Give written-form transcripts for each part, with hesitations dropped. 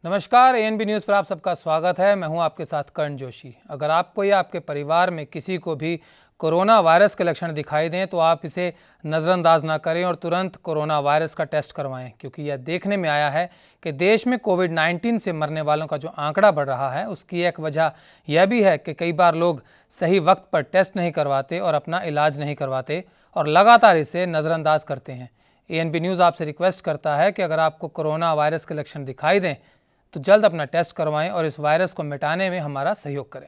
नमस्कार, ANB news पर आप सबका स्वागत है। मैं हूं आपके साथ कर्ण जोशी। अगर आपको या आपके परिवार में किसी को भी कोरोना वायरस के लक्षण दिखाई दें तो आप इसे नज़रअंदाज ना करें और तुरंत कोरोना वायरस का टेस्ट करवाएं, क्योंकि यह देखने में आया है कि देश में कोविड-19 से मरने वालों का जो आंकड़ा बढ़ रहा है उसकी एक वजह यह भी है कि कई बार लोग सही वक्त पर टेस्ट नहीं करवाते और अपना इलाज नहीं करवाते और लगातार इसे नज़रअंदाज करते हैं। एएनबी न्यूज़ आपसे रिक्वेस्ट करता है कि अगर आपको कोरोना वायरस के लक्षण दिखाई दें तो जल्द अपना टेस्ट करवाएं और इस वायरस को मिटाने में हमारा सहयोग करें।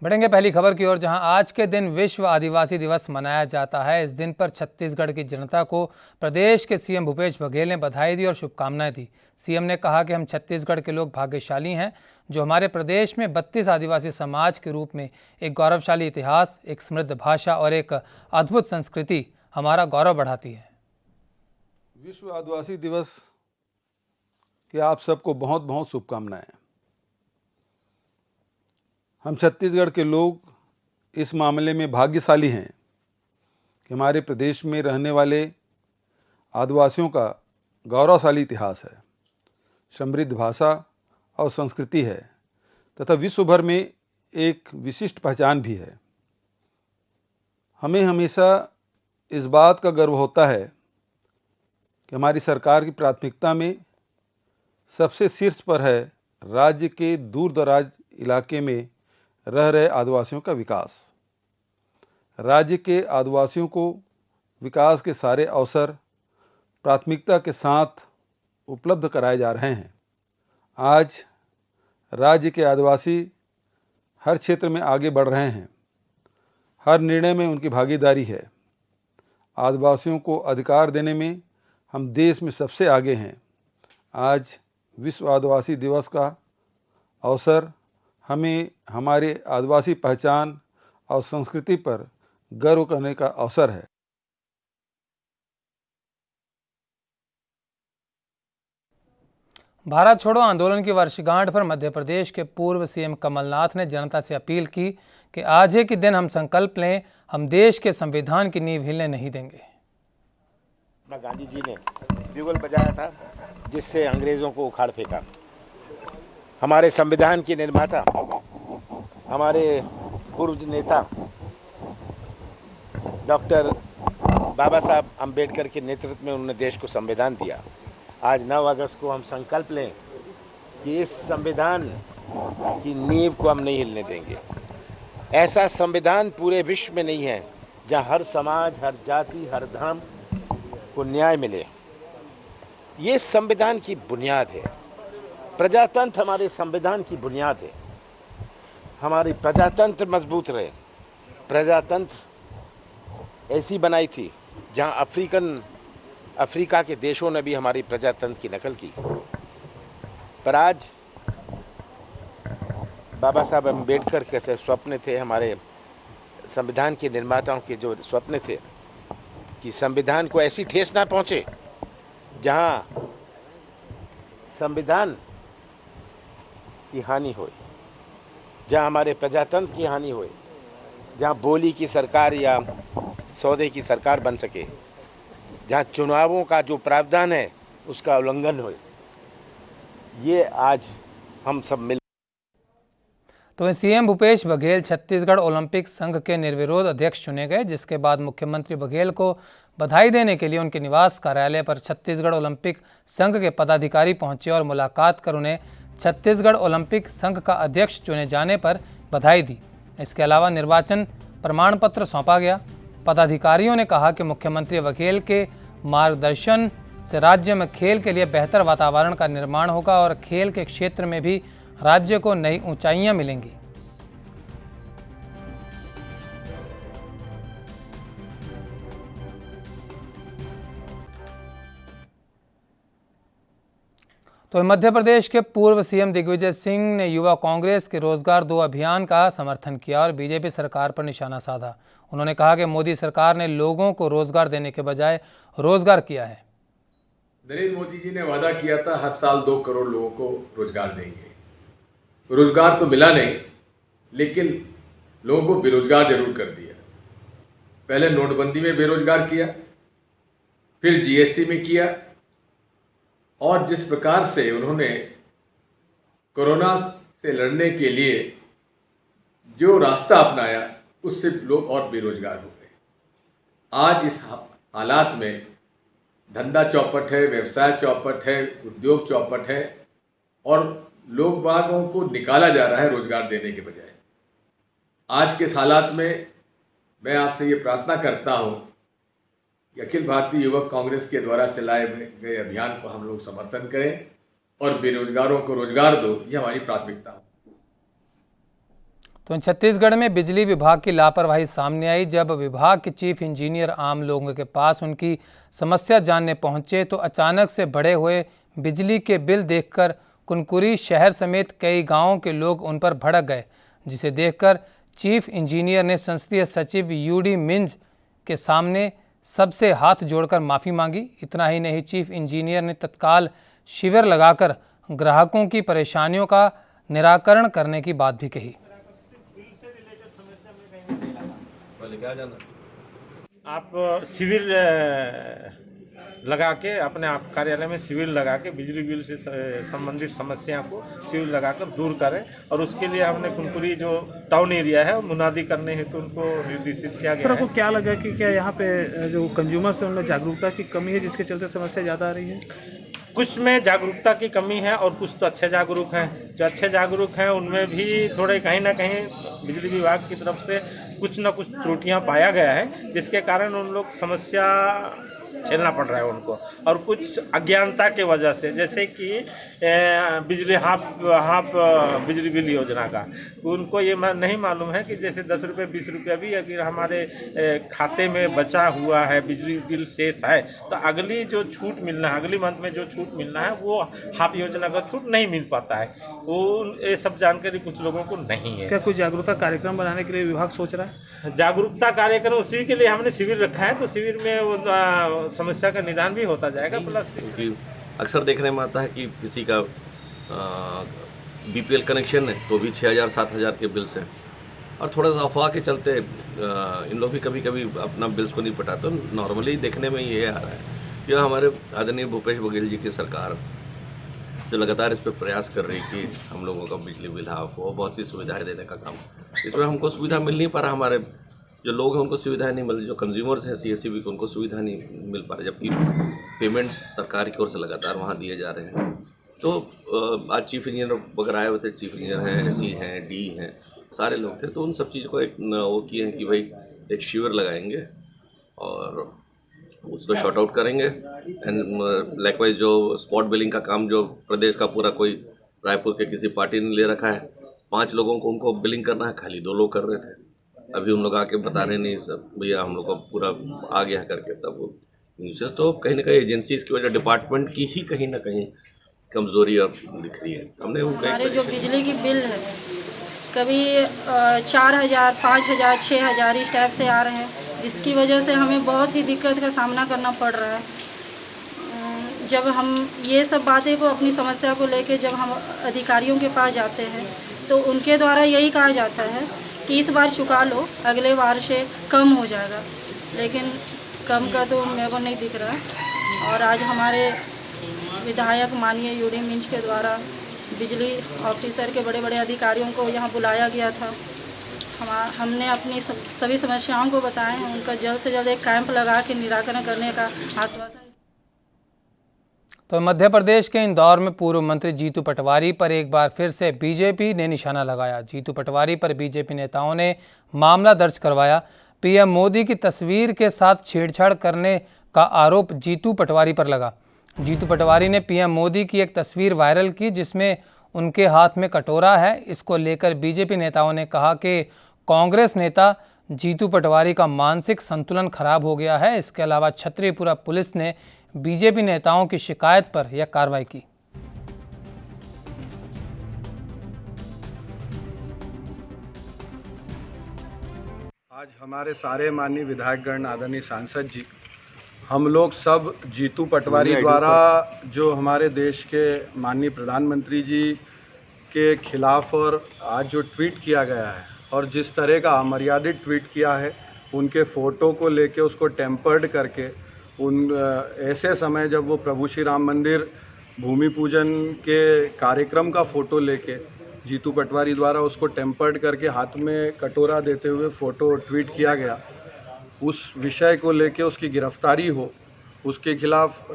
बढ़ेंगे पहली खबर की ओर, जहां आज के दिन विश्व आदिवासी दिवस मनाया जाता है। इस दिन पर छत्तीसगढ़ की जनता को प्रदेश के सीएम भूपेश बघेल ने बधाई दी और शुभकामनाएं दी। सीएम ने कहा कि हम छत्तीसगढ़ के लोग भाग्यशाली हैं जो हमारे प्रदेश में 32 आदिवासी समाज के रूप में एक गौरवशाली इतिहास, एक समृद्ध भाषा और एक अद्भुत संस्कृति हमारा गौरव बढ़ाती है। विश्व आदिवासी दिवस के आप सबको बहुत बहुत शुभकामनाएं। हम छत्तीसगढ़ के लोग इस मामले में भाग्यशाली हैं कि हमारे प्रदेश में रहने वाले आदिवासियों का गौरवशाली इतिहास है, समृद्ध भाषा और संस्कृति है तथा विश्व भर में एक विशिष्ट पहचान भी है। हमें हमेशा इस बात का गर्व होता है कि हमारी सरकार की प्राथमिकता में सबसे शीर्ष पर है राज्य के दूर दराज इलाके में रह रहे आदिवासियों का विकास। राज्य के आदिवासियों को विकास के सारे अवसर प्राथमिकता के साथ उपलब्ध कराए जा रहे हैं। आज राज्य के आदिवासी हर क्षेत्र में आगे बढ़ रहे हैं, हर निर्णय में उनकी भागीदारी है। आदिवासियों को अधिकार देने में हम देश में सबसे आगे हैं। आज विश्व आदिवासी दिवस का अवसर हमें हमारे आदिवासी पहचान और संस्कृति पर गर्व करने का अवसर है। भारत छोड़ो आंदोलन की वर्षगांठ पर मध्य प्रदेश के पूर्व सीएम कमलनाथ ने जनता से अपील की कि आज के दिन हम संकल्प लें, हम देश के संविधान की नींव हिलने नहीं देंगे। गांधी जी ने बिगुल बजाया था जिससे अंग्रेजों को उखाड़ फेंका। हमारे संविधान के निर्माता, हमारे पूर्व नेता डॉक्टर बाबा साहब अम्बेडकर के नेतृत्व में उन्होंने देश को संविधान दिया। आज 9 अगस्त को हम संकल्प लें कि इस संविधान की नींव को हम नहीं हिलने देंगे। ऐसा संविधान पूरे विश्व में नहीं है जहां हर समाज, हर जाति, हर धर्म को न्याय मिले। ये संविधान की बुनियाद है। प्रजातंत्र हमारे संविधान की बुनियाद है। हमारी प्रजातंत्र मजबूत रहे। प्रजातंत्र ऐसी बनाई थी जहां अफ्रीका के देशों ने भी हमारी प्रजातंत्र की नकल की। पर आज बाबा साहब अम्बेडकर के स्वप्न थे, हमारे संविधान के निर्माताओं के जो स्वप्न थे कि संविधान को ऐसी ठेस ना पहुंचे जहां संविधान की हानि हो, जहां हमारे प्रजातंत्र की हानि हो, जहां बोली की सरकार या सौदे की सरकार बन सके, जहां चुनावों का जो प्रावधान है उसका उल्लंघन हो। ये आज हम सब मिल। तो सीएम भूपेश बघेल छत्तीसगढ़ ओलंपिक संघ के निर्विरोध अध्यक्ष चुने गए, जिसके बाद मुख्यमंत्री बघेल को बधाई देने के लिए उनके निवास कार्यालय पर छत्तीसगढ़ ओलंपिक संघ के पदाधिकारी पहुंचे और मुलाकात कर उन्हें छत्तीसगढ़ ओलंपिक संघ का अध्यक्ष चुने जाने पर बधाई दी। इसके अलावा निर्वाचन प्रमाण पत्र सौंपा गया। पदाधिकारियों ने कहा कि मुख्यमंत्री बघेल के मार्गदर्शन से राज्य में खेल के लिए बेहतर वातावरण का निर्माण होगा और खेल के क्षेत्र में भी राज्य को नई ऊंचाइयां मिलेंगी। तो मध्य प्रदेश के पूर्व सीएम दिग्विजय सिंह ने युवा कांग्रेस के रोजगार 2 अभियान का समर्थन किया और बीजेपी सरकार पर निशाना साधा। उन्होंने कहा कि मोदी सरकार ने लोगों को रोजगार देने के बजाय रोजगार किया है। नरेंद्र मोदी जी ने वादा किया था हर साल 2 करोड़ लोगों को रोजगार देंगे। रोजगार तो मिला नहीं, लेकिन लोगों को बेरोजगार जरूर कर दिया। पहले नोटबंदी में बेरोजगार किया, फिर जीएसटी में किया, और जिस प्रकार से उन्होंने कोरोना से लड़ने के लिए जो रास्ता अपनाया, उससे लोग और बेरोजगार हो गए। आज इस हालात में धंधा चौपट है, व्यवसाय चौपट है, उद्योग चौपट है, और लोग बागों को निकाला जा रहा है रोजगार देने के बजाय। आज के इस हालात में मैं आपसे ये प्रार्थना करता हूँ कि अखिल भारतीय युवक कांग्रेस के द्वारा चलाए गए अभियान को हम लोग समर्थन करें और बेरोजगारों को रोजगार दो, ये हमारी प्राथमिकता है। तो छत्तीसगढ़ में बिजली विभाग की लापरवाही सामने आई। जब विभाग के चीफ इंजीनियर आम लोगों के पास उनकी समस्या जानने पहुंचे तो अचानक से बढ़े हुए बिजली के बिल देखकर कुनकुरी शहर समेत कई गांवों के लोग उन पर भड़क गए, जिसे देखकर चीफ इंजीनियर ने संसदीय सचिव यूडी मिंज के सामने सबसे हाथ जोड़कर माफ़ी मांगी। इतना ही नहीं, चीफ इंजीनियर ने तत्काल शिविर लगाकर ग्राहकों की परेशानियों का निराकरण करने की बात भी कही। आप शिविर लगा के अपने आप कार्यालय में शिविर लगा के बिजली बिल से संबंधित समस्या को शिविर लगाकर दूर करें, और उसके लिए हमने कुनकुरी जो टाउन एरिया है मुनादी करने हेतु उनको निर्देशित किया गया। सर, आपको क्या लगा कि क्या यहाँ पे जो कंज्यूमर्स है उनमें जागरूकता की कमी है जिसके चलते समस्या ज़्यादा आ रही है? कुछ में जागरूकता की कमी है और कुछ तो अच्छे जागरूक हैं। जो अच्छे जागरूक हैं उनमें भी थोड़े कहीं ना कहीं बिजली विभाग की तरफ से कुछ ना कुछ त्रुटियां पाया गया है, जिसके कारण उन लोग समस्या झेलना पड़ रहा है उनको, और कुछ अज्ञानता के वजह से, जैसे कि बिजली हाफ बिजली बिल योजना का उनको ये नहीं मालूम है कि जैसे 10 रुपये 20 रुपया भी अगर हमारे खाते में बचा हुआ है, बिजली बिल शेष है, तो अगली जो छूट मिलना है, अगली मंथ में जो छूट मिलना है वो हाफ योजना का छूट नहीं मिल पाता है। वो ये सब जानकारी कुछ लोगों को नहीं है। क्या कोई जागरूकता कार्यक्रम बनाने के लिए विभाग सोच रहा है? जागरूकता कार्यक्रम उसी के लिए हमने शिविर रखा है, तो शिविर में वो समस्या का निदान भी होता जाएगा। प्लस क्योंकि अक्सर देखने में आता है कि किसी का बीपीएल कनेक्शन है तो भी 6,000-7,000 के बिल्स हैं, और थोड़ा सा अफवाह के चलते इन लोग भी कभी कभी अपना बिल्स को नहीं पटाते। तो नॉर्मली देखने में ये आ रहा है कि हमारे आदरणीय भूपेश बघेल जी की सरकार जो लगातार इस पर प्रयास कर रही कि हम लोगों का बिजली बिल हाफ हो, बहुत सी सुविधाएं देने का काम, इसमें हमको सुविधा मिल नहीं पा रहा। हमारे जो लोग हैं उनको सुविधाएं नहीं मिल रही, जो कंज्यूमर्स हैं सीएससी को उनको सुविधा नहीं मिल पा रही, जबकि पेमेंट्स सरकार की ओर से लगातार वहाँ दिए जा रहे हैं। तो आज चीफ इंजीनियर वगैरह आए हुए थे, चीफ इंजीनियर हैं, एसई हैं, डी हैं, सारे लोग थे। तो उन सब चीज़ों को एक वो किए हैं कि भाई एक शिविर लगाएंगे और उसको शॉर्ट आउट करेंगे। एंड लाइकवाइज जो स्पॉट बिलिंग का काम जो प्रदेश का पूरा कोई रायपुर के किसी पार्टी ने ले रखा है, 5 लोगों को उनको बिलिंग करना है, खाली 2 लोग कर रहे थे। अभी उन लोग आके बता रहे नहीं सब भैया हम लोग का पूरा आ गया करके, तब वो न्यूज़ तो कहीं ना कहीं एजेंसीज की वजह, डिपार्टमेंट की ही कहीं ना कहीं कमजोरी अब दिख रही है। हमने हमारे जो बिजली की बिल है कभी 4,000, 5,000, 6,000 इस टाइप से आ रहे हैं, जिसकी वजह से हमें बहुत ही दिक्कत का सामना करना पड़ रहा है। जब हम ये सब बातें को, अपनी समस्या को लेके जब हम अधिकारियों के पास जाते हैं तो उनके द्वारा यही कहा जाता है कि इस बार चुका लो, अगले बार से कम हो जाएगा, लेकिन कम का तो मेरे को नहीं दिख रहा है। और आज हमारे विधायक माननीय यूडी मिंज के द्वारा बिजली ऑफिसर के बड़े बड़े अधिकारियों को यहाँ बुलाया गया था। हमने अपनी सभी समस्याओं को बताए हैं, उनका जल्द से जल्द एक कैंप लगा के निराकरण करने का आश्वासन। तो मध्य प्रदेश के इंदौर में पूर्व मंत्री जीतू पटवारी पर एक बार फिर से बीजेपी ने निशाना लगाया। जीतू पटवारी पर बीजेपी नेताओं ने मामला दर्ज करवाया। पीएम मोदी की तस्वीर के साथ छेड़छाड़ करने का आरोप जीतू पटवारी पर लगा। जीतू पटवारी ने पीएम मोदी की एक तस्वीर वायरल की जिसमें उनके हाथ में कटोरा है। इसको लेकर बीजेपी नेताओं ने कहा कि कांग्रेस नेता जीतू पटवारी का मानसिक संतुलन खराब हो गया है। इसके अलावा छतरीपुरा पुलिस ने बीजेपी नेताओं की शिकायत पर यह कार्रवाई की। आज हमारे सारे माननीय विधायकगण, आदरणीय सांसद जी, हम लोग सब जीतू पटवारी द्वारा जो हमारे देश के माननीय प्रधानमंत्री जी के खिलाफ और आज जो ट्वीट किया गया है और जिस तरह का अमर्यादित ट्वीट किया है, उनके फ़ोटो को लेके उसको टेम्पर्ड करके ऐसे समय जब वो प्रभु श्री राम मंदिर भूमि पूजन के कार्यक्रम का फ़ोटो लेके जीतू पटवारी द्वारा उसको टेम्पर्ड करके हाथ में कटोरा देते हुए फ़ोटो ट्वीट किया गया, उस विषय को लेके उसकी गिरफ्तारी हो, उसके खिलाफ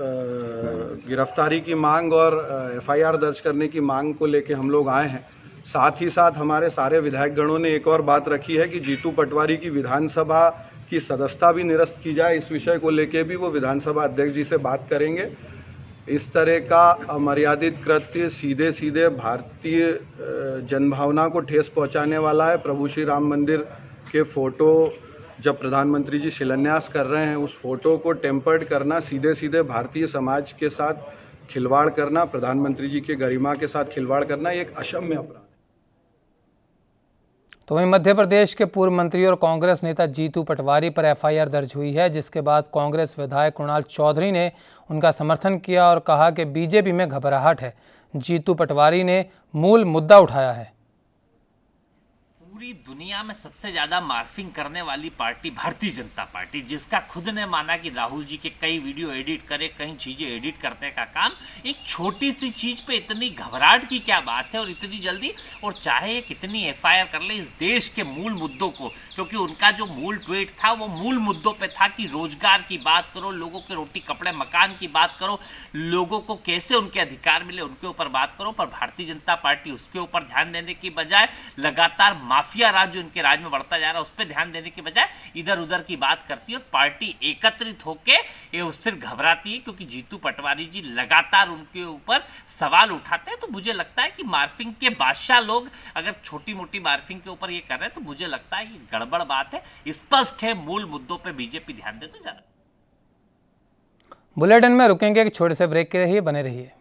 गिरफ्तारी की मांग और एफआईआर दर्ज करने की मांग को लेके हम लोग आए हैं। साथ ही साथ हमारे सारे विधायक गणों ने एक और बात रखी है कि जीतू पटवारी की विधानसभा की सदस्यता भी निरस्त की जाए। इस विषय को लेके भी वो विधानसभा अध्यक्ष जी से बात करेंगे। इस तरह का अमर्यादित कृत्य सीधे सीधे भारतीय जनभावना को ठेस पहुंचाने वाला है। प्रभु श्री राम मंदिर के फ़ोटो जब प्रधानमंत्री जी शिलान्यास कर रहे हैं, उस फ़ोटो को टेम्पर्ड करना, सीधे सीधे भारतीय समाज के साथ खिलवाड़ करना, प्रधानमंत्री जी के गरिमा के साथ खिलवाड़ करना, ये एक अक्षम्य अपराध। तो वहीं मध्य प्रदेश के पूर्व मंत्री और कांग्रेस नेता जीतू पटवारी पर एफआईआर दर्ज हुई है, जिसके बाद कांग्रेस विधायक कुणाल चौधरी ने उनका समर्थन किया और कहा कि बीजेपी में घबराहट है। जीतू पटवारी ने मूल मुद्दा उठाया है। पूरी दुनिया में सबसे ज्यादा मार्फिंग करने वाली पार्टी भारतीय जनता पार्टी, जिसका खुद ने माना कि राहुल जी के कई वीडियो एडिट करे, कई चीजें एडिट करने का काम, एक छोटी सी चीज पे इतनी घबराहट की क्या बात है और इतनी जल्दी, और चाहे कितनी एफआईआर कर ले इस देश के मूल मुद्दों को, क्योंकि उनका जो मूल ट्वीट था वो मूल मुद्दों पे था कि रोजगार की बात करो, लोगों के रोटी कपड़े मकान की बात करो, लोगों को कैसे उनके अधिकार मिले उनके ऊपर बात करो। पर भारतीय जनता पार्टी उसके ऊपर ध्यान देने की बजाय लगातार माफिया राज जो उनके राज में बढ़ता जा रहा है उस पर ध्यान देने की बजाय इधर उधर की बात करती है और पार्टी एकत्रित होकर ये उससे घबराती है, क्योंकि जीतू पटवारी जी लगातार उनके ऊपर सवाल उठाते हैं। तो मुझे लगता है कि मार्फिंग के बादशाह लोग अगर छोटी मोटी मार्फिंग के ऊपर ये कर रहे हैं तो मुझे लगता है कि गड़बड़ बात है, स्पष्ट है, मूल मुद्दों पर बीजेपी ध्यान दे तो ज्यादा। बुलेटिन में रुकेंगे एक छोटे से ब्रेक के लिए, बने रहिए।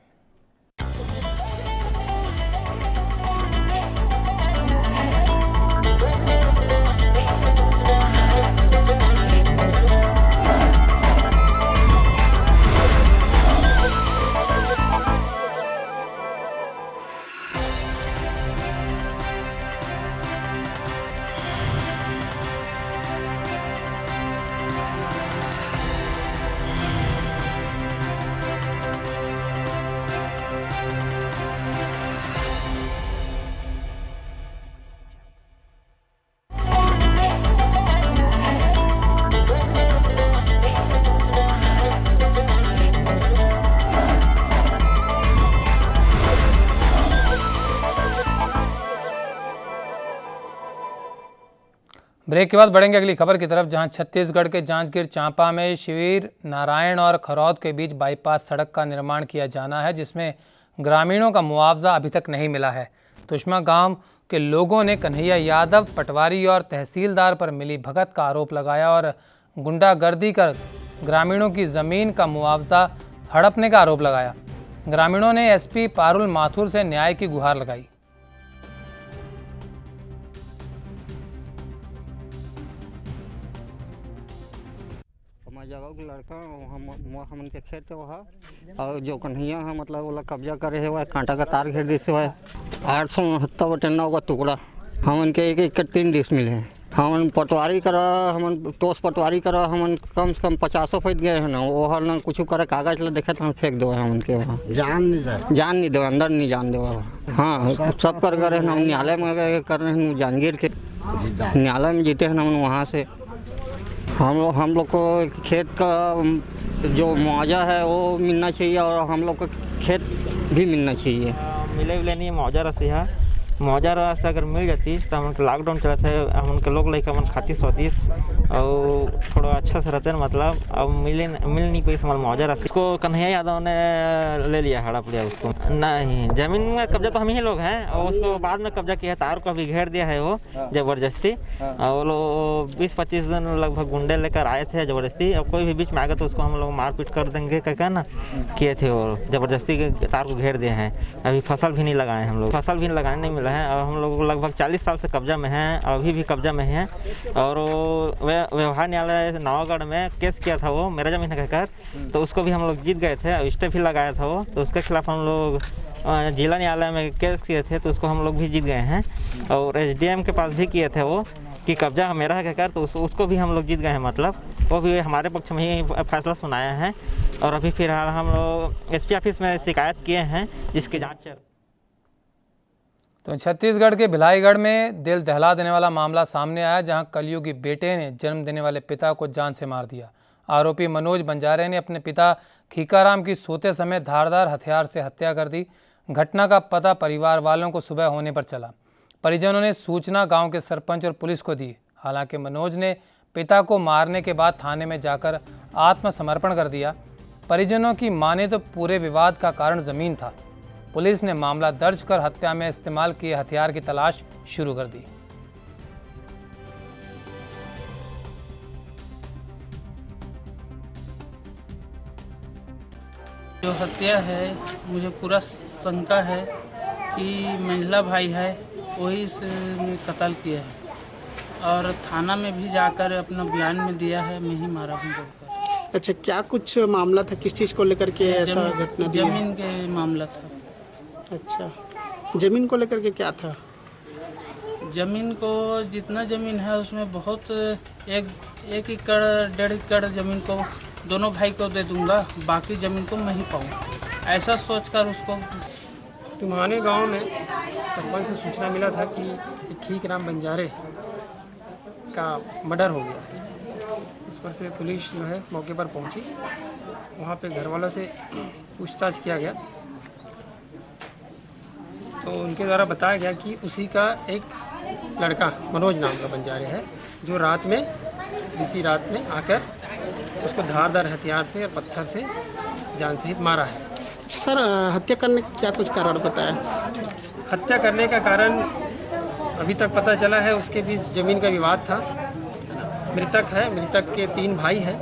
ब्रेक के बाद बढ़ेंगे अगली खबर की तरफ, जहां छत्तीसगढ़ के जांजगीर चांपा में शिविर नारायण और खरौद के बीच बाईपास सड़क का निर्माण किया जाना है, जिसमें ग्रामीणों का मुआवजा अभी तक नहीं मिला है। तुष्मा गांव के लोगों ने कन्हैया यादव, पटवारी और तहसीलदार पर मिली भगत का आरोप लगाया और गुंडागर्दी कर ग्रामीणों की ज़मीन का मुआवजा हड़पने का आरोप लगाया। ग्रामीणों ने एसपी पारुल माथुर से न्याय की गुहार लगाई। जगह के लड़का हम उनके खेत है वहाँ, और जो कन्हैया है मतलब वो कब्जा करे है वह कांटा का तार घेर दिस है 869 बटेना का टुकड़ा। हम उनके एक 3 डिश मिले हैं। हम पटवारी करा, हम टोस पटवारी करा, हम कम से कम 50 फैट गए हैं ना, वो हर ना कुछ करे कागज ला देखे तो हम फेंक दो हम उनके वहाँ। जान नहीं दो, अंदर नहीं जान दो। हाँ सब कर गए हैं। हम न्यायालय में कर रहे हैं, जांजगीर के न्यायालय में जीते हैं हम वहाँ से। हम लोग को खेत का जो मुआवजा है वो मिलना चाहिए और हम लोग को खेत भी मिलना चाहिए। मिले नहीं मुआवजा रसी है, मुआवजा राशि अगर मिल जाती तो हम लॉकडाउन चलते है, हम उनके लोग लेकर मन खाती सोतीस और थोड़ा अच्छा से रहते हैं, मतलब अब मिल नहीं पाई हमारा मुआवजा राशि। उसको कन्हैया यादव ने ले लिया, हड़प लिया उसको। नहीं, जमीन में कब्जा तो हम ही लोग हैं और उसको बाद में कब्जा किया, तार को भी घेर दिया है वो जबरदस्ती। और वो लोग 20-25 दिन लगभग गुंडे लेकर आए थे जबरदस्ती, और कोई भी बीच में आ गया तो उसको हम लोग मारपीट कर देंगे क्या ना किए थे, और जबरदस्ती के तार को घेर दिए हैं। अभी फसल भी नहीं लगाए हम लोग, फसल भी लगाने नहीं मिला है। हैं और हम लोग लगभग 40 साल से कब्जा में हैं, अभी भी कब्जा में हैं। और व्यवहार न्यायालय नवागढ़ में केस किया था वो मेरा ज़मीन है कहकर, तो उसको भी हम लोग जीत गए थे, स्टे भी लगाया था वो, तो उसके खिलाफ हम लोग जिला न्यायालय में केस किए थे, तो उसको हम लोग भी जीत गए हैं। और SDM के पास भी किए थे वो कि कब्जा मेरा है कहकर, तो उसको भी हम लोग जीत गए हैं। मतलब वो भी हमारे पक्ष में ही फैसला सुनाया है। और अभी फिलहाल हम लोग SP ऑफिस में शिकायत किए हैं, जिसकी जांच चल। तो छत्तीसगढ़ के भिलाईगढ़ में दिल दहला देने वाला मामला सामने आया, जहां कलयुगी बेटे ने जन्म देने वाले पिता को जान से मार दिया। आरोपी मनोज बंजारे ने अपने पिता खीकाराम की सोते समय धारदार हथियार से हत्या कर दी। घटना का पता परिवार वालों को सुबह होने पर चला। परिजनों ने सूचना गांव के सरपंच और पुलिस को दी। हालांकि मनोज ने पिता को मारने के बाद थाने में जाकर आत्मसमर्पण कर दिया। परिजनों की माने तो पूरे विवाद का कारण जमीन था। पुलिस ने मामला दर्ज कर हत्या में इस्तेमाल किए हथियार की तलाश शुरू कर दी। जो हत्या है, मुझे पूरा शंका है कि महिला भाई है, वही ने कत्ल किया है। और थाना में भी जाकर अपना बयान में दिया है, मैं ही मारा हूँ बोलकर। अच्छा, क्या कुछ मामला था, किस चीज़ को लेकर के ऐसा घटना दिया? जमीन के मामला था। अच्छा, जमीन को लेकर के क्या था? जमीन को जितना जमीन है उसमें बहुत एक एकड़ 1.5 एकड़ जमीन को दोनों भाई को दे दूंगा, बाकी ज़मीन को मैं ही पाऊँ, ऐसा सोचकर उसको। तुम्हारे गांव में सरपंच से सूचना मिला था कि खीकाराम बंजारे का मर्डर हो गया है। इस पर से पुलिस जो है मौके पर पहुंची। वहां पे घर वालों से पूछताछ किया गया, तो उनके द्वारा बताया गया कि उसी का एक लड़का मनोज नाम का बंजारे है, जो बीती रात में आकर उसको धारदार हथियार से और पत्थर से जान सहित मारा है। अच्छा सर, हत्या करने का क्या कुछ कारण बताया? हत्या करने का कारण अभी तक पता चला है, उसके बीच ज़मीन का विवाद था। मृतक के 3 भाई हैं,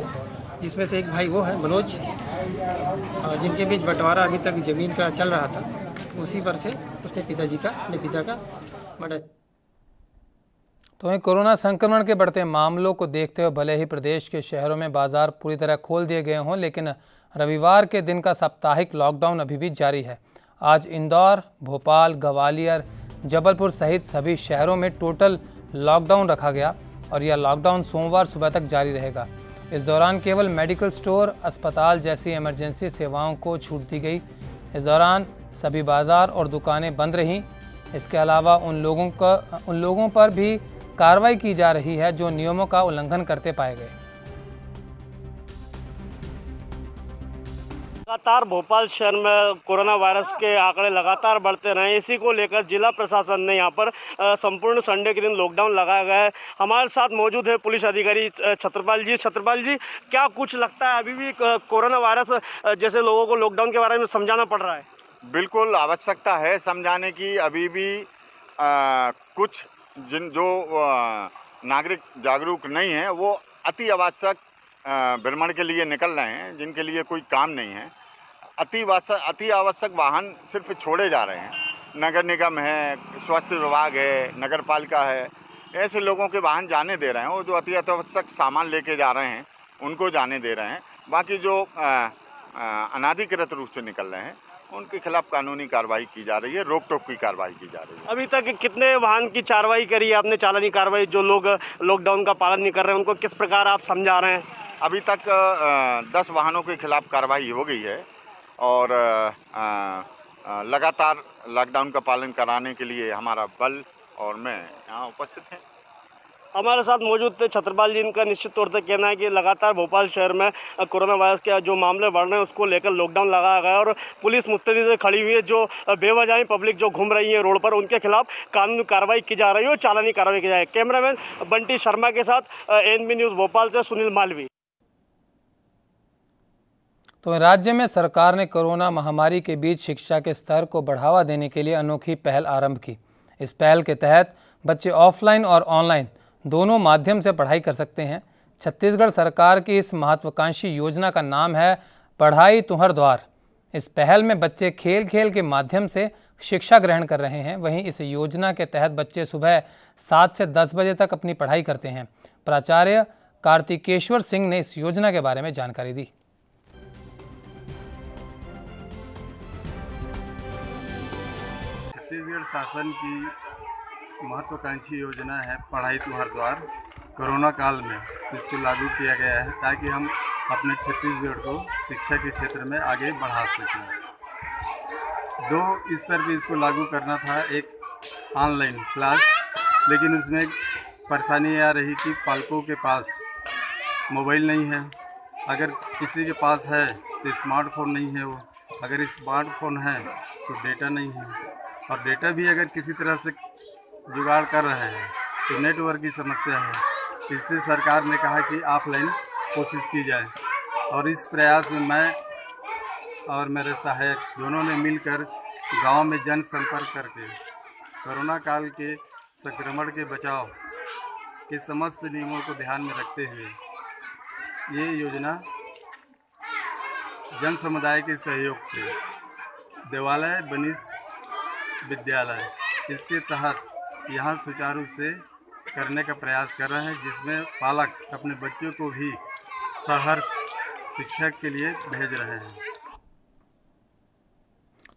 जिसमें से एक भाई वो है मनोज, जिनके बीच बंटवारा अभी तक ज़मीन का चल रहा था। उसी पर से उसने अपने पिता का मर्डर। तो वहीं कोरोना संक्रमण के बढ़ते मामलों को देखते हुए भले ही प्रदेश के शहरों में बाजार पूरी तरह खोल दिए गए हों, लेकिन रविवार के दिन का साप्ताहिक लॉकडाउन अभी भी जारी है। आज इंदौर, भोपाल, ग्वालियर, जबलपुर सहित सभी शहरों में टोटल लॉकडाउन रखा गया और यह लॉकडाउन सोमवार सुबह तक जारी रहेगा। इस दौरान केवल मेडिकल स्टोर, अस्पताल जैसी इमरजेंसी सेवाओं को छूट दी गई। इस दौरान सभी बाजार और दुकानें बंद रहीं। इसके अलावा उन लोगों पर भी कार्रवाई की जा रही है जो नियमों का उल्लंघन करते पाए गए। लगातार भोपाल शहर में कोरोना वायरस के आंकड़े लगातार बढ़ते रहे, इसी को लेकर जिला प्रशासन ने यहाँ पर संपूर्ण संडे के दिन लॉकडाउन लगाया गया है। हमारे साथ मौजूद है पुलिस अधिकारी छत्रपाल जी। छत्रपाल जी, क्या कुछ लगता है अभी भी कोरोना वायरस जैसे लोगों को लॉकडाउन के बारे में समझाना पड़ रहा है? बिल्कुल आवश्यकता है समझाने की। अभी भी कुछ जो नागरिक जागरूक नहीं हैं वो अति आवश्यक भ्रमण के लिए निकल रहे हैं, जिनके लिए कोई काम नहीं है। अति आवश्यक वाहन सिर्फ छोड़े जा रहे हैं। नगर निगम है, स्वास्थ्य विभाग है, नगर पालिका है, ऐसे लोगों के वाहन जाने दे रहे हैं। और जो अति आवश्यक सामान लेके जा रहे हैं उनको जाने दे रहे हैं। बाकी जो अनाधिकृत रूप से निकल रहे हैं उनके खिलाफ कानूनी कार्रवाई की जा रही है, रोक टोक की कार्रवाई की जा रही है। अभी तक कितने वाहन की कार्रवाई करी है आपने, चालानी कार्रवाई? जो लोग लॉकडाउन का पालन नहीं कर रहे हैं उनको किस प्रकार आप समझा रहे हैं? अभी तक 10 वाहनों के खिलाफ कार्रवाई हो गई है और लगातार लॉकडाउन का पालन कराने के लिए हमारा बल और मैं यहाँ उपस्थित हैं। हमारे साथ मौजूद थे छत्रपाल जी। इनका निश्चित तौर पर कहना है कि लगातार भोपाल शहर में कोरोना वायरस के जो मामले बढ़ रहे हैं उसको लेकर लॉकडाउन लगाया गया और पुलिस मुस्तैदी से खड़ी हुई है। जो बेवजह पब्लिक जो घूम रही है रोड पर उनके खिलाफ कानूनी कार्रवाई की जा रही है और चालानी कार्रवाई की जा रही है। कैमरामैन बंटी शर्मा के साथ एनबी न्यूज़ भोपाल से सुनील मालवी। तो राज्य में सरकार ने कोरोना महामारी के बीच शिक्षा के स्तर को बढ़ावा देने के लिए अनोखी पहल आरंभ की। इस पहल के तहत बच्चे ऑफलाइन और ऑनलाइन दोनों माध्यम से पढ़ाई कर सकते हैं। छत्तीसगढ़ सरकार की इस महत्वाकांक्षी योजना का नाम है पढ़ाई तुहर द्वार। इस पहल में बच्चे खेल खेल के माध्यम से शिक्षा ग्रहण कर रहे हैं। वहीं इस योजना के तहत बच्चे सुबह 7 से 10 बजे तक अपनी पढ़ाई करते हैं। प्राचार्य कार्तिकेश्वर सिंह ने इस योजना के बारे में जानकारी दी। छत्तीसगढ़ शासन की महत्वाकांक्षी योजना है पढ़ाई तुम्हार द्वार। कोरोना काल में इसको लागू किया गया है ताकि हम अपने छत्तीसगढ़ को शिक्षा के क्षेत्र में आगे बढ़ा सकें। 2 स्तर पे इसको लागू करना था, एक ऑनलाइन क्लास, लेकिन उसमें परेशानी आ रही कि पालकों के पास मोबाइल नहीं है। अगर किसी के पास है तो स्मार्टफोन नहीं है, वो अगर स्मार्टफोन है तो डेटा नहीं है, और डेटा भी अगर किसी तरह से जुगाड़ कर रहे हैं तो नेटवर्क की समस्या है। इससे सरकार ने कहा कि ऑफलाइन कोशिश की जाए, और इस प्रयास में मैं और मेरे सहायक दोनों ने मिलकर गांव में जन संपर्क करके कोरोना काल के संक्रमण के बचाव के समस्त नियमों को ध्यान में रखते हुए ये योजना जन समुदाय के सहयोग से देवालय बनिस विद्यालय इसके तहत यहाँ सुचारू से करने का प्रयास कर रहे हैं, जिसमें पालक अपने बच्चों को भी सहर्ष शिक्षा के लिए भेज रहे हैं।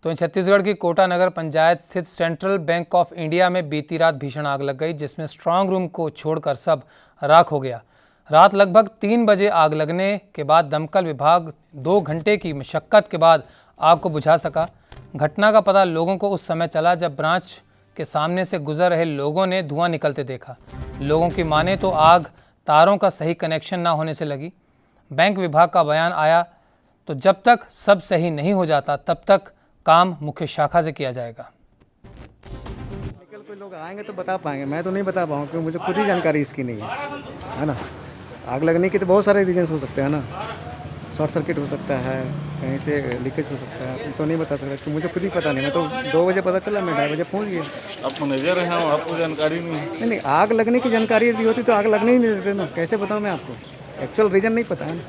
तो छत्तीसगढ़ की कोटा नगर पंचायत स्थित सेंट्रल बैंक ऑफ इंडिया में बीती रात भीषण आग लग गई, जिसमें स्ट्रांग रूम को छोड़कर सब राख हो गया। रात लगभग 3 बजे आग लगने के बाद दमकल विभाग 2 घंटे की मशक्कत के बाद आग को बुझा सका। घटना का पता लोगों को उस समय चला जब ब्रांच के सामने से गुजर रहे लोगों ने धुआं निकलते देखा। लोगों की माने तो आग तारों का सही कनेक्शन ना होने से लगी। बैंक विभाग का बयान आया तो जब तक सब सही नहीं हो जाता तब तक काम मुख्य शाखा से किया जाएगा। पे लोग आएंगे तो बता पाएंगे, मैं तो नहीं बता पाऊँ क्योंकि मुझे खुद ही जानकारी इसकी नहीं है ना। आग लगने के तो बहुत सारे रीजन्स हो सकते हैं ना, शॉर्ट सर्किट हो सकता है, कहीं से लीकेज हो सकता है, तो नहीं बता सकता, तो मुझे खुद ही पता नहीं। मैं तो 2 बजे पता चला, मैं 2:30 बजे पहुंच गया। आप मैनेजर हैं, आपको जानकारी नहीं है? नहीं, आग लगने की जानकारी यदि होती तो आग लगने ही नहीं देते ना, कैसे बताऊँ मैं आपको, एक्चुअल रीज़न नहीं पता है ना।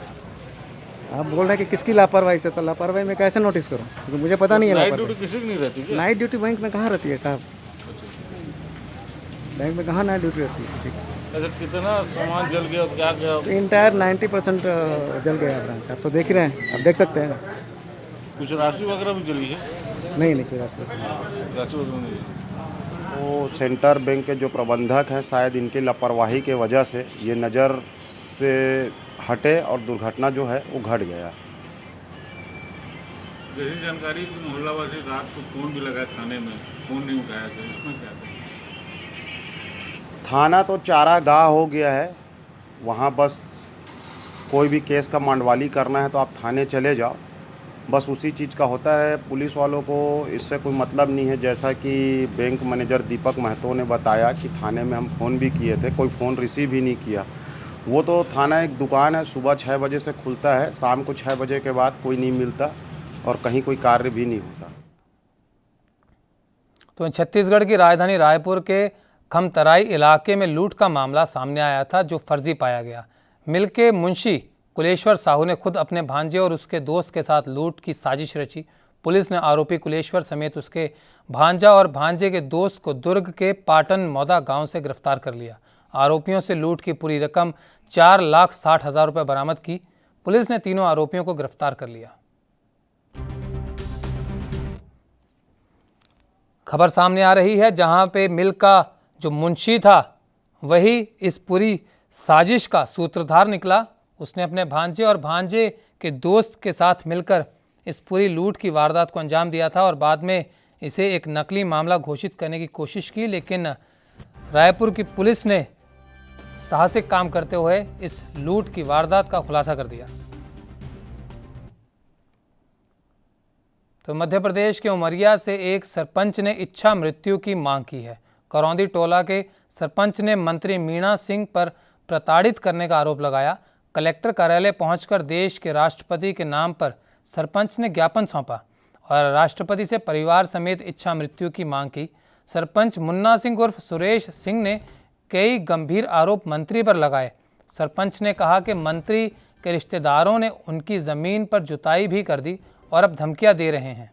आप बोल रहे हैं कि किसकी लापरवाही से, तो लापरवाही में कैसे नोटिस करूँ क्योंकि मुझे पता नहीं है। नाइट ड्यूटी किसी की नहीं रहती क्या? नाइट ड्यूटी बैंक में कहाँ रहती है साहब, बैंक में कहाँ नाइट ड्यूटी रहती है किसी की। अच्छा, कितना सामान जल गया, क्या क्या? इंटायर 90% जल गया ब्रांच, आप तो देख रहे हैं, आप देख सकते हैं। कुछ राशि वगैरह भी जली है? नहीं, कोई राशि वगैरह नहीं। वो सेंट्रल बैंक के जो प्रबंधक हैं, शायद इनकी लापरवाही के वजह से ये नज़र से हटे और दुर्घटना जो है वो घट गया। जैसी जानकारी मोहल्ला वासी रात को फोन भी लगाया थाने में, फोन नहीं उठाया था, इसमें क्या था? थाना तो चारागाह हो गया है, वहाँ बस कोई भी केस का मंडवाली करना है तो आप थाने चले जाओ, बस उसी चीज़ का होता है। पुलिस वालों को इससे कोई मतलब नहीं है। जैसा कि बैंक मैनेजर दीपक महतो ने बताया कि थाने में हम फ़ोन भी किए थे, कोई फ़ोन रिसीव ही नहीं किया। वो तो थाना एक दुकान है, सुबह 6 बजे से खुलता है, शाम को 6 बजे के बाद कोई नहीं मिलता और कहीं कोई कार्य भी नहीं होता। तो छत्तीसगढ़ की राजधानी रायपुर के खमतराई इलाके में लूट का मामला सामने आया था, जो फर्जी पाया गया। मिल के मुंशी कुलेश्वर साहू ने खुद अपने भांजे और उसके दोस्त के साथ लूट की साजिश रची। पुलिस ने आरोपी कुलेश्वर समेत उसके भांजा और भांजे के दोस्त को दुर्ग के पाटन मौदा गांव से गिरफ्तार कर लिया। आरोपियों से लूट की पूरी रकम 4,60,000 रुपये बरामद की। पुलिस ने तीनों आरोपियों को गिरफ्तार कर लिया। खबर सामने आ रही है जहां पे मिल का जो मुंशी था वही इस पूरी साजिश का सूत्रधार निकला। उसने अपने भांजे और भांजे के दोस्त के साथ मिलकर इस पूरी लूट की वारदात को अंजाम दिया था और बाद में इसे एक नकली मामला घोषित करने की कोशिश की, लेकिन रायपुर की पुलिस ने साहसिक काम करते हुए इस लूट की वारदात का खुलासा कर दिया। तो मध्य प्रदेश के उमरिया से एक सरपंच ने इच्छा मृत्यु की मांग की है। करौंदी टोला के सरपंच ने मंत्री मीणा सिंह पर प्रताड़ित करने का आरोप लगाया। कलेक्टर कार्यालय पहुंचकर देश के राष्ट्रपति के नाम पर सरपंच ने ज्ञापन सौंपा और राष्ट्रपति से परिवार समेत इच्छा मृत्यु की मांग की। सरपंच मुन्ना सिंह उर्फ सुरेश सिंह ने कई गंभीर आरोप मंत्री पर लगाए। सरपंच ने कहा कि मंत्री के रिश्तेदारों ने उनकी ज़मीन पर जुताई भी कर दी और अब धमकियां दे रहे हैं।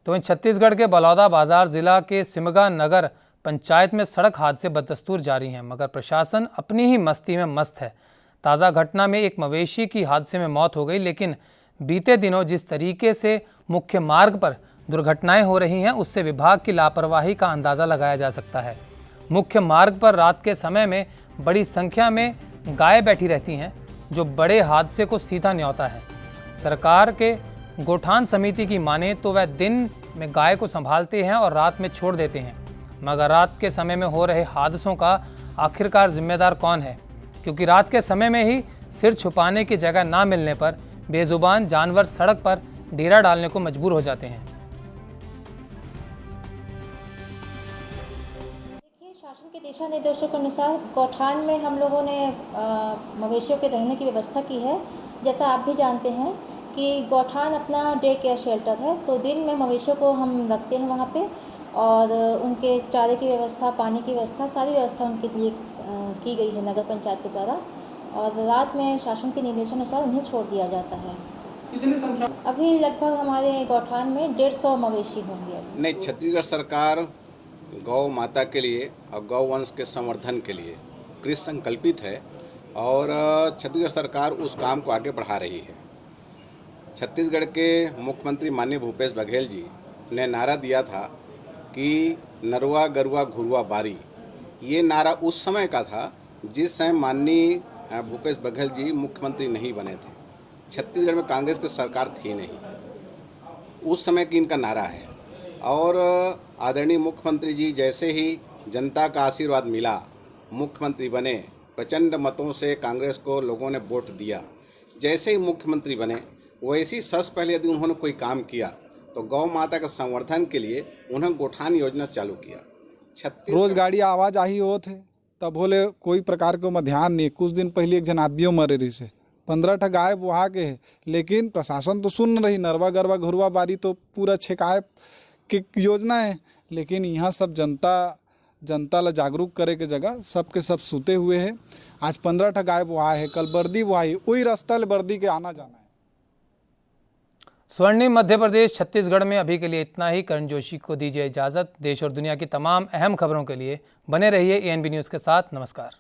तो वहीं छत्तीसगढ़ के बलौदा बाजार जिला के सिमगा नगर पंचायत में सड़क हादसे बदस्तूर जारी हैं, मगर प्रशासन अपनी ही मस्ती में मस्त है। ताज़ा घटना में एक मवेशी की हादसे में मौत हो गई, लेकिन बीते दिनों जिस तरीके से मुख्य मार्ग पर दुर्घटनाएं हो रही हैं, उससे विभाग की लापरवाही का अंदाज़ा लगाया जा सकता है। मुख्य मार्ग पर रात के समय में बड़ी संख्या में गाय बैठी रहती हैं, जो बड़े हादसे को सीधा न्योता है। सरकार के गोठान समिति की माने तो वह दिन में गाय को संभालते हैं और रात में छोड़ देते हैं, मगर रात के समय में हो रहे हादसों का आखिरकार जिम्मेदार कौन है? क्योंकि रात के समय में ही सिर छुपाने की जगह ना मिलने पर बेजुबान जानवर सड़क पर डेरा डालने को मजबूर हो जाते हैं। शासन के दिशा निर्देशों के अनुसार गौठान में हम लोगों ने मवेशियों के रहने की व्यवस्था की है। जैसा आप भी जानते हैं कि गौठान अपना डे केयर शेल्टर है, तो दिन में मवेशियों को हम रखते हैं वहाँ पे और उनके चारे की व्यवस्था, पानी की व्यवस्था, सारी व्यवस्था उनके लिए की गई है नगर पंचायत के द्वारा, और रात में शासन के निर्देशानुसार उन्हें छोड़ दिया जाता है। अभी लगभग हमारे गौठान में 150 मवेशी होंगे। नहीं, छत्तीसगढ़ सरकार गौ माता के लिए और गौ वंश के संवर्धन के लिए कृत संकल्पित है और छत्तीसगढ़ सरकार उस काम को आगे बढ़ा रही है। छत्तीसगढ़ के मुख्यमंत्री माननीय भूपेश बघेल जी ने नारा दिया था कि नरवा गरुआ घुरुआ बारी। ये नारा उस समय का था जिस समय माननीय भूपेश बघेल जी मुख्यमंत्री नहीं बने थे। छत्तीसगढ़ में कांग्रेस की सरकार थी नहीं, उस समय की इनका नारा है। और आदरणीय मुख्यमंत्री जी जैसे ही जनता का आशीर्वाद मिला, मुख्यमंत्री बने, प्रचंड मतों से कांग्रेस को लोगों ने वोट दिया, जैसे ही मुख्यमंत्री बने वैसे ही सबसे पहले यदि उन्होंने कोई काम किया तो गौ माता के संवर्धन के लिए उन्होंने गोठान योजना चालू किया। रोज गाड़ी आवाज आई हो थे तब बोले कोई प्रकार को में ध्यान नहीं। कुछ दिन पहले एक जन आदमियों मरे रही से 15 ठा गाय वहाँ के है, लेकिन प्रशासन तो सुन रही। नरवा गरवा घुरवा बारी तो पूरा छेकाए की योजना है, लेकिन यहाँ सब जनता ला जागरूक करे के जगह सबके सब सुते हुए है। आज 15 ठा गाय वहाँ है, कल बर्दी वहाँ है, वही रास्ता ले बर्दी के आना जाना है। स्वर्णिम मध्य प्रदेश छत्तीसगढ़ में अभी के लिए इतना ही। करण जोशी को दीजिए इजाज़त। देश और दुनिया की तमाम अहम खबरों के लिए बने रहिए ANB न्यूज़ के साथ। नमस्कार।